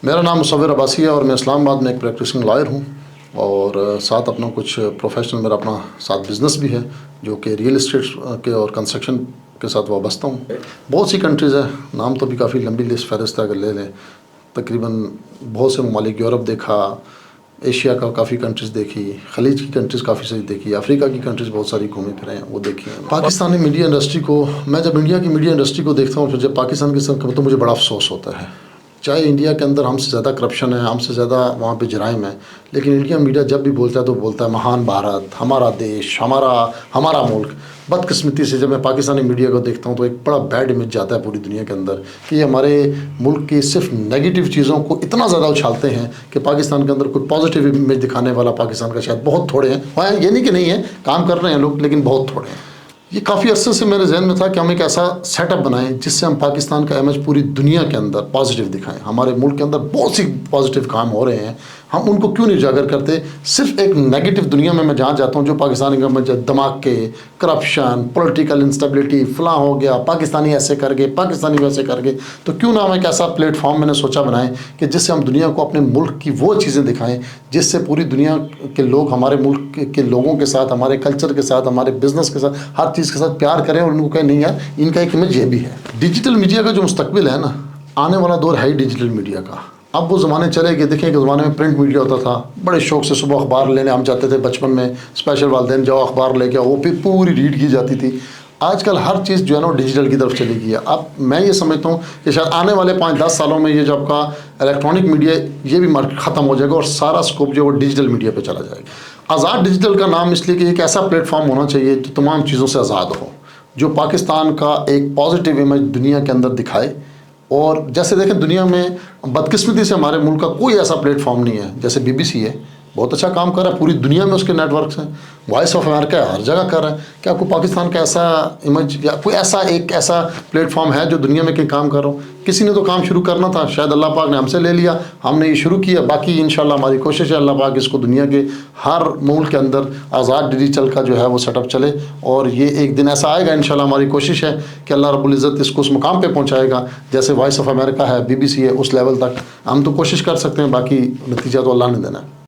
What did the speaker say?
میرا نام مصور عباسی ہے اور میں اسلام آباد میں ایک پریکٹسنگ لائر ہوں، اور ساتھ اپنا کچھ پروفیشنل میرا اپنا ساتھ بزنس بھی ہے جو کہ ریئل اسٹیٹ کے اور کنسٹرکشن کے ساتھ وابستہ ہوں۔ بہت سی کنٹریز ہیں، نام تو بھی کافی لمبی لسٹ فہرست ہے اگر لے لیں، تقریباً بہت سے ممالک، یورپ دیکھا، ایشیا کا کافی کنٹریز دیکھی، خلیج کی کنٹریز کافی ساری دیکھی، افریقہ کی کنٹریز بہت ساری گھومے پھرے ہیں، وہ دیکھی ہیں۔ پاکستانی میڈیا انڈسٹری کو، میں جب انڈیا کی میڈیا انڈسٹری کو دیکھتا ہوں، پھر جب پاکستان کے ساتھ تو مجھے بڑا افسوس ہوتا ہے۔ چاہے انڈیا کے اندر ہم سے زیادہ کرپشن ہے، ہم سے زیادہ وہاں پہ جرائم ہے، لیکن انڈیا میڈیا جب بھی بولتا ہے تو بولتا ہے مہان بھارت، ہمارا دیش، ہمارا ملک۔ بدقسمتی سے جب میں پاکستانی میڈیا کو دیکھتا ہوں تو ایک بڑا بیڈ امیج جاتا ہے پوری دنیا کے اندر کہ یہ ہمارے ملک کی صرف نگیٹو چیزوں کو اتنا زیادہ اچھالتے ہیں کہ پاکستان کے اندر کوئی پازیٹیو امیج دکھانے والا پاکستان کا شاید بہت تھوڑے ہیں۔ ہاں، یہ نہیں کہ نہیں ہے، کام کر رہے ہیں لوگ، لیکن بہت تھوڑے ہیں۔ یہ کافی عرصے سے میرے ذہن میں تھا کہ ہم ایک ایسا سیٹ اپ بنائیں جس سے ہم پاکستان کا امیج پوری دنیا کے اندر پازیٹیو دکھائیں۔ ہمارے ملک کے اندر بہت سی پازیٹیو کام ہو رہے ہیں، ہم ان کو کیوں نہیں اجاگر کرتے؟ صرف ایک نیگیٹو دنیا میں جہاں جاتا ہوں، جو پاکستانی گورنمنٹ دھماکے، کرپشن، پولیٹیکل انسٹیبلٹی، فلاں ہو گیا، پاکستانی ایسے کر گئے، پاکستانی ویسے کر گئے، تو کیوں نہ ہم ایک ایسا پلیٹ فارم میں نے سوچا بنائیں کہ جس سے ہم دنیا کو اپنے ملک کی وہ چیزیں دکھائیں جس سے پوری دنیا کے لوگ ہمارے ملک کے لوگوں کے ساتھ، ہمارے کلچر کے ساتھ، ہمارے بزنس کے ساتھ، ہر چیز کے ساتھ پیار کریں اور ان کو کہیں نہیں یار ان کا ایک امیج یہ بھی ہے۔ ڈیجیٹل میڈیا کا جو مستقبل ہے نا، آنے والا دور ہے ہی ڈیجیٹل میڈیا کا۔ اب وہ زمانے چلے گئے، دیکھیں کہ زمانے میں پرنٹ میڈیا ہوتا تھا، بڑے شوق سے صبح اخبار لینے ہم جاتے تھے بچپن میں، اسپیشل والدین جاؤ اخبار لے کے، وہ پھر پوری ریڈ کی جاتی تھی۔ آج کل ہر چیز جو ہے نا وہ ڈیجیٹل کی طرف چلی گئی ہے۔ اب میں یہ سمجھتا ہوں کہ شاید آنے والے 5-10 سالوں میں یہ جو آپ کا الیکٹرانک میڈیا، یہ بھی مارکیٹ ختم ہو جائے گا اور سارا اسکوپ جو ہے وہ ڈیجیٹل میڈیا پہ چلا جائے گا۔ آزاد ڈیجیٹل کا نام اس لیے کہ ایک ایسا پلیٹ فارم ہونا چاہیے جو تمام چیزوں سے آزاد ہو، جو پاکستان کا ایک پازیٹیو امیج دنیا کے اندر دکھائے۔ اور جیسے دیکھیں دنیا میں بدقسمتی سے ہمارے ملک کا کوئی ایسا پلیٹ فارم نہیں ہے، جیسے BBC ہے، بہت اچھا کام کر رہا ہے، پوری دنیا میں اس کے نیٹ ورکس ہیں، وائس آف امریکہ ہر جگہ کر رہا ہے۔ کیا کوئی پاکستان کا ایسا امیج یا کوئی ایسا پلیٹ فارم ہے جو دنیا میں کہیں کام کر رہا ہو؟ کسی نے تو کام شروع کرنا تھا، شاید اللہ پاک نے ہم سے لے لیا، ہم نے یہ شروع کیا، باقی انشاءاللہ ہماری کوشش ہے اللہ پاک اس کو دنیا کے ہر ملک کے اندر آزاد ڈیجیٹل کا جو ہے وہ سیٹ اپ چلے، اور یہ ایک دن ایسا آئے گا انشاءاللہ، ہماری کوشش ہے کہ اللہ رب العزت اس کو اس مقام پہ پہنچائے گا جیسے وائس آف امریکہ ہے، BBC ہے، اس لیول تک ہم تو کوشش کر سکتے ہیں، باقی نتیجہ تو اللہ نے دینا ہے۔